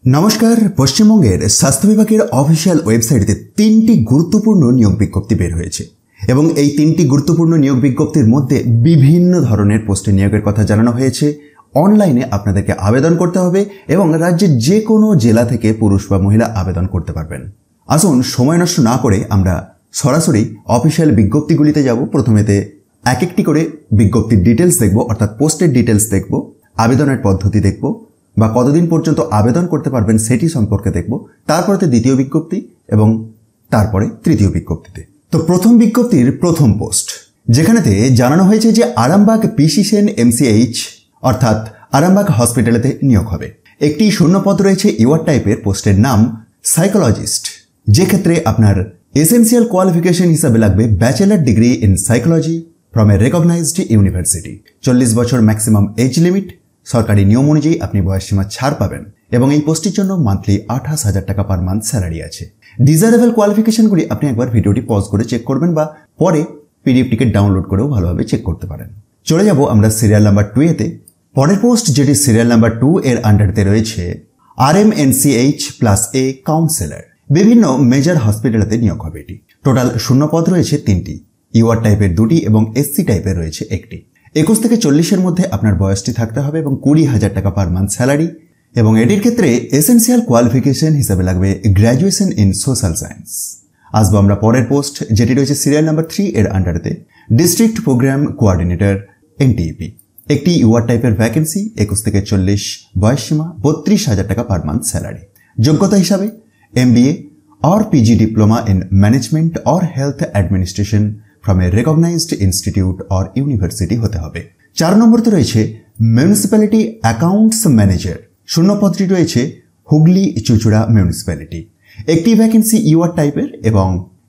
নমস্কার। পশ্চিমবঙ্গের স্বাস্থ্য বিভাগের অফিসিয়াল ওয়েবসাইটে তিনটি গুরুত্বপূর্ণ নিয়োগ বিজ্ঞপ্তি বের হয়েছে এবং এই তিনটি গুরুত্বপূর্ণ নিয়োগ বিজ্ঞপ্তির মধ্যে বিভিন্ন ধরনের পোস্টে নিয়োগের কথা জানানো হয়েছে। অনলাইনে আপনাদেরকে আবেদন করতে হবে এবং রাজ্যের যে কোনো জেলা থেকে পুরুষ বা মহিলা আবেদন করতে পারবেন। আসুন সময় নষ্ট না করে আমরা সরাসরি অফিসিয়াল বিজ্ঞপ্তিগুলিতে যাব। প্রথমেতে এক একটি করে বিজ্ঞপ্তির ডিটেলস দেখব, অর্থাৎ পোস্টের ডিটেলস দেখব, আবেদনের পদ্ধতি দেখব বা কতদিন পর্যন্ত আবেদন করতে পারবেন সেটি সম্পর্কে দেখব, তারপরে দ্বিতীয় বিজ্ঞপ্তি এবং তারপরে তৃতীয় বিজ্ঞপ্তিতে। তো প্রথম বিজ্ঞপ্তির প্রথম পোস্ট, যেখানেতে জানানো হয়েছে যে আরামবাগ পিসি সেন এমসিএইচ অর্থাৎ আরামবাগ হসপিটালেতে নিয়োগ হবে। একটি শূন্যপদ রয়েছে ইওয়ার টাইপের, পোস্টের নাম সাইকোলজিস্ট, যে ক্ষেত্রে আপনার এসেন্সিয়াল কোয়ালিফিকেশন হিসাবে লাগবে bachelor degree in psychology from a recognized university. 40 বছর ম্যাক্সিমাম এজ লিমিট। সরকারি নিয়ম অনুযায়ী আপনি বয়সসীমা ছাড় পাবেন এবং এই পোস্টের জন্য মান্থলি 28,000 টাকা পার মান্থ স্যালারি আছে। ডিজারেবল কোয়ালিফিকেশনগুলি আপনি একবার ভিডিওটি পজ করে চেক করবেন বা পরে পিডিএফটিকে ডাউনলোড করেও ভালোভাবে চেক করতে পারেন। চলে যাব আমরা সিরিয়াল নাম্বার 2 এতে। পরের পোস্ট, যেটি সিরিয়াল নাম্বার 2 এর আন্ডারতে রয়েছে RMNCH+A কাউন্সেলর। বিভিন্ন মেজর হসপিটালেতে নিয়োগ হবে এটি। টোটাল শূন্যপদ রয়েছে 3টি, ইওয়ার টাইপের 2টি এবং এসসি টাইপের রয়েছে 1টি। 21 থেকে 40-এর মধ্যে আপনার বয়সটি থাকতে হবে এবং 20,000 টাকা পার মান্থ স্যালারি, এবং এটির ক্ষেত্রে এসেন্সিয়াল কোয়ালিফিকেশন হিসাবে লাগবে গ্র্যাজুয়েশন ইন সোশ্যাল সায়েন্স। আসবো আমরা পরের পোস্ট, যেটি রয়েছে সিরিয়াল নাম্বার 3 এর আন্ডারেতে ডিস্ট্রিক্ট প্রোগ্রাম কোঅর্ডিনেটর NTEP। একটি ইওয়ার টাইপের ভ্যাকেন্সি, 21 থেকে 40 বয়সসীমা, 32,000 টাকা পার মান্থ স্যালারি। যোগ্যতা হিসাবে MBA or PG diploma in management or health administration from a recognised institute or university হতে হবে। 4 নম্বরতে রয়েছে মিউনিসিপ্যালিটি অ্যাকাউন্টস ম্যানেজার। শূন্যপদটি রয়েছে হুগলি চুঁচুড়া মিউনিসিপ্যালিটি। একটি ভ্যাকেন্সি ইওয়ার টাইপের এবং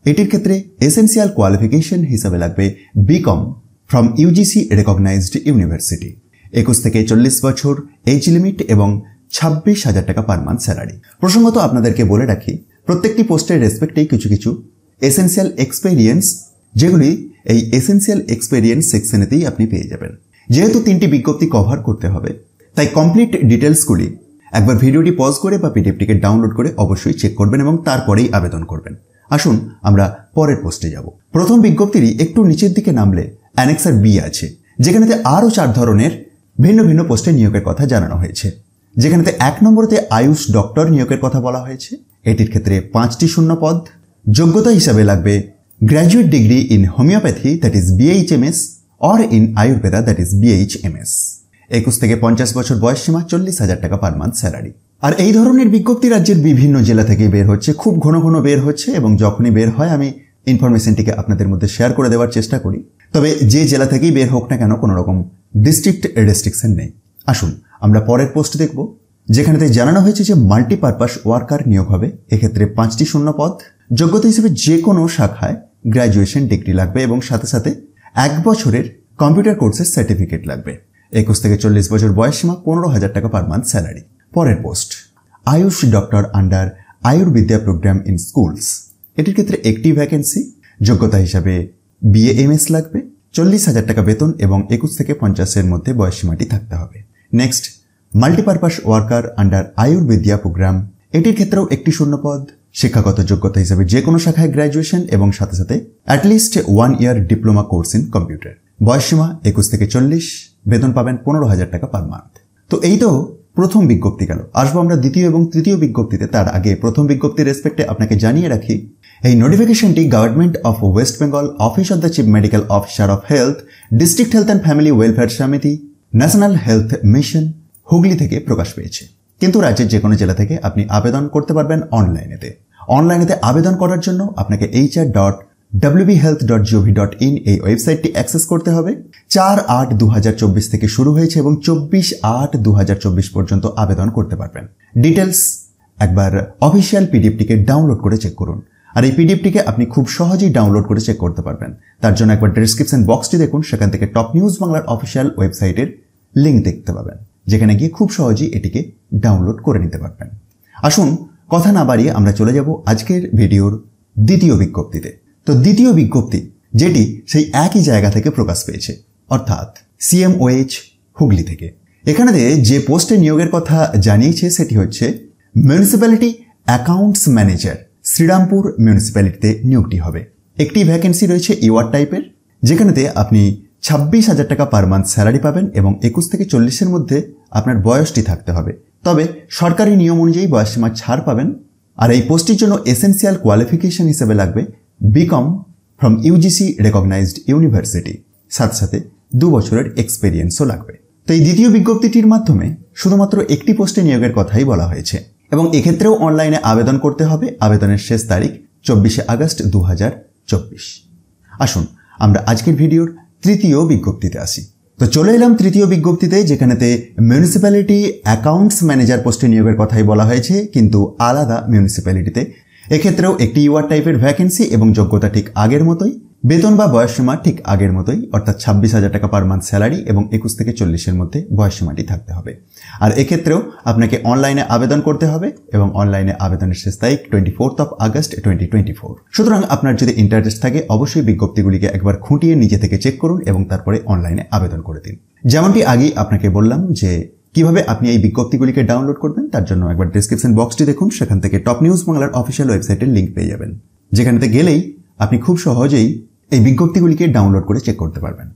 এটির ক্ষেত্রে এসেন্সিয়াল কোয়ালিফিকেশন হিসাবে লাগবে BCom from UGC recognised university. 21 থেকে 40 বছর এজ লিমিট এবং 26,000 টাকা পার মান্থ স্যালারি। প্রসঙ্গত আপনাদেরকে বলে রাখি, প্রত্যেকটি পোস্টের রেসপেক্টেই কিছু কিছু এসেন্সিয়াল এক্সপেরিয়েন্স, যেগুলি এই এসেন্সিয়াল এক্সপেরিয়েন্স সেকশনেতেই আপনি পেয়ে যাবেন। যেহেতু 3টি বিজ্ঞপ্তি কভার করতে হবে, তাই কমপ্লিট ডিটেলসগুলি একবার ভিডিওটি পজ করে বা পিডিএফটিকে ডাউনলোড করে অবশ্যই চেক করবেন এবং তারপরেই আবেদন করবেন। আসুন আমরা পরের পোস্টে যাব। প্রথম বিজ্ঞপ্তিরই একটু নিচের দিকে নামলে অ্যানেক্সার B আছে, যেখানেতে আরও 4 ধরনের ভিন্ন ভিন্ন পোস্টে নিয়োগের কথা জানানো হয়েছে। যেখানেতে 1 নম্বরেতে আয়ুষ ডক্টর নিয়োগের কথা বলা হয়েছে। এটির ক্ষেত্রে 5টি শূন্যপদ। যোগ্যতা হিসাবে লাগবে graduate degree in homeopathy, that is BHMS, or in Ayurveda, that is BHMS। 21 থেকে 50 বছর বয়সসীমা, 40,000 টাকা পার মান্থ স্যালারি। আর এই ধরনের বিজ্ঞপ্তি রাজ্যের বিভিন্ন জেলা থেকে বের হচ্ছে, খুব ঘন ঘন বের হচ্ছে এবং যখনই বের হয় আমি ইনফরমেশনটিকে আপনাদের মধ্যে শেয়ার করে দেওয়ার চেষ্টা করি। তবে যে জেলা থেকেই বের হোক না কেন, কোনো রকম ডিস্ট্রিক্ট রেস্ট্রিকশন নেই। আসুন আমরা পরের পোস্ট দেখব, যেখানেতে জানানো হয়েছে যে মাল্টিপারপাস ওয়ার্কার নিয়োগ হবে। এক্ষেত্রে 5টি শূন্যপদ। যোগ্যতা হিসেবে যে কোনো শাখায় গ্র্যাজুয়েশন ডিগ্রি লাগবে এবং সাথে সাথে 1 বছরের কম্পিউটার কোর্সের সার্টিফিকেট লাগবে। 21 থেকে 40 বছর বয়সসীমা, 15,000 টাকা পার মান্থ স্যালারি। পরের post, Ayush doctor under Ayurvidya programme in schools. এটির ক্ষেত্রে একটি ভ্যাকেন্সি। যোগ্যতা হিসাবে BAMS লাগবে, 40,000 টাকা বেতন এবং 21 থেকে 50-এর মধ্যে বয়সসীমাটি থাকতে হবে। Next, multipurpose worker under Ayurvidya programme. এটির ক্ষেত্রেও একটি শূন্যপদ। শিক্ষাগত যোগ্যতা হিসাবে যে কোনো শাখায় গ্র্যাজুয়েশন এবং সাথে সাথে at least 1 year diploma course in computer. বয়সসীমা 21 থেকে 40, বেতন পাবেন 15,000 টাকা পার মান্থ। তো এই তো প্রথম বিজ্ঞপ্তি গেল। আসবো আমরা দ্বিতীয় এবং তৃতীয় বিজ্ঞপ্তিতে। তার আগে প্রথম বিজ্ঞপ্তির রেসপেক্টে আপনাকে জানিয়ে রাখি, এই নোটিফিকেশনটি government of West Bengal, office of the chief medical officer of health, district health and family welfare সমিতি, ন্যাশনাল হেলথ মিশন, হুগলি থেকে প্রকাশ পেয়েছে। কিন্তু রাজ্যের যে কোনো জেলা থেকে আপনি আবেদন করতে পারবেন অনলাইনেতে। অনলাইনেতে আবেদন করার জন্য আপনাকে hr.wbhealth.gov.in এই ওয়েবসাইটটি অ্যাক্সেস করতে হবে। 4/8/2024 থেকে শুরু হয়েছে এবং 24/8/2024 পর্যন্ত আবেদন করতে পারবেন। ডিটেলস একবার অফিসিয়াল পিডিএফটিকে ডাউনলোড করে চেক করুন। আর এই পিডিএফটিকে আপনি খুব সহজেই ডাউনলোড করে চেক করতে পারবেন। তার জন্য একবার ডেসক্রিপশন বক্সটি দেখুন, সেখান থেকে টপ নিউজ বাংলার অফিসিয়াল ওয়েবসাইটের লিঙ্ক দেখতে পাবেন, যেখানে গিয়ে খুব সহজেই এটিকে ডাউনলোড করে নিতে পারবেন। আসুন কথা না বাড়িয়ে আমরা চলে যাব আজকের ভিডিওর দ্বিতীয় বিজ্ঞপ্তিতে। তো দ্বিতীয় বিজ্ঞপ্তি, যেটি সেই একই জায়গা থেকে প্রকাশ পেয়েছে, অর্থাৎ CMOH হুগলি থেকে। এখানে যে পোস্টে নিয়োগের কথা জানিয়েছে সেটি হচ্ছে মিউনিসিপ্যালিটি অ্যাকাউন্টস ম্যানেজার শ্রীরামপুর মিউনিসিপ্যালিটিতে নিয়োগটি হবে। একটি ভ্যাকেন্সি রয়েছে ইওয়ার্ড টাইপের, যেখানেতে আপনি 26,000 টাকা পার মান্থ স্যালারি পাবেন এবং 21 থেকে 40-এর মধ্যে আপনার বয়সটি থাকতে হবে। তবে সরকারি নিয়ম অনুযায়ী বয়সসীমা ছাড় পাবেন। আর এই পোস্টের জন্য এসেনশিয়াল কোয়ালিফিকেশন হিসেবে লাগবে BCom from UGC recognized university, সাথে সাথে 2 বছরের এক্সপেরিয়েন্সও লাগবে। তো এই দ্বিতীয় বিজ্ঞপ্তিটির মাধ্যমে শুধুমাত্র একটি পোস্টে নিয়োগের কথাই বলা হয়েছে এবং এক্ষেত্রেও অনলাইনে আবেদন করতে হবে। আবেদনের শেষ তারিখ 24 আগস্ট 2024। আসুন আমরা আজকের ভিডিওর তৃতীয় বিজ্ঞপ্তিতে আসি। তো চলে এলাম তৃতীয় বিজ্ঞপ্তিতে, যেখানেতে মিউনিসিপ্যালিটি অ্যাকাউন্টস ম্যানেজার পোস্টে নিয়োগের কথাই বলা হয়েছে, কিন্তু আলাদা মিউনিসিপ্যালিটিতে। এক্ষেত্রেও একটি ইওয়ার্ড টাইপের ভ্যাকেন্সি এবং যোগ্যতা ঠিক আগের মতোই, বেতন বা বয়সসীমা ঠিক আগের মতোই, অর্থাৎ 26,000 টাকা পার মান্থ স্যালারি এবং 21 থেকে 40-এর মধ্যে বয়সসীমাটি থাকতে হবে। আর এক্ষেত্রেও আপনাকে অনলাইনে আবেদন করতে হবে এবং অনলাইনে আবেদনের শেষ তারিখ 24 আগস্ট 2024। সুতরাং আপনার যদি ইন্টারেস্ট থাকে অবশ্যই বিজ্ঞপ্তিগুলিকে একবার খুঁটিয়ে নিজে থেকে চেক করুন এবং তারপরে অনলাইনে আবেদন করে দিন। যেমনটি আগেই আপনাকে বললাম যে কিভাবে আপনি এই বিজ্ঞপ্তিগুলিকে ডাউনলোড করবেন, তার জন্য একবার ডেসক্রিপশন বক্সটি দেখুন। সেখান থেকে টপ নিউজ বাংলার অফিসিয়াল ওয়েবসাইটের লিঙ্ক পেয়ে যাবেন, যেখানেতে গেলেই আপনি খুব সহজেই এই বিজ্ঞপ্তিগুলিকে ডাউনলোড করে চেক করতে পারবেন।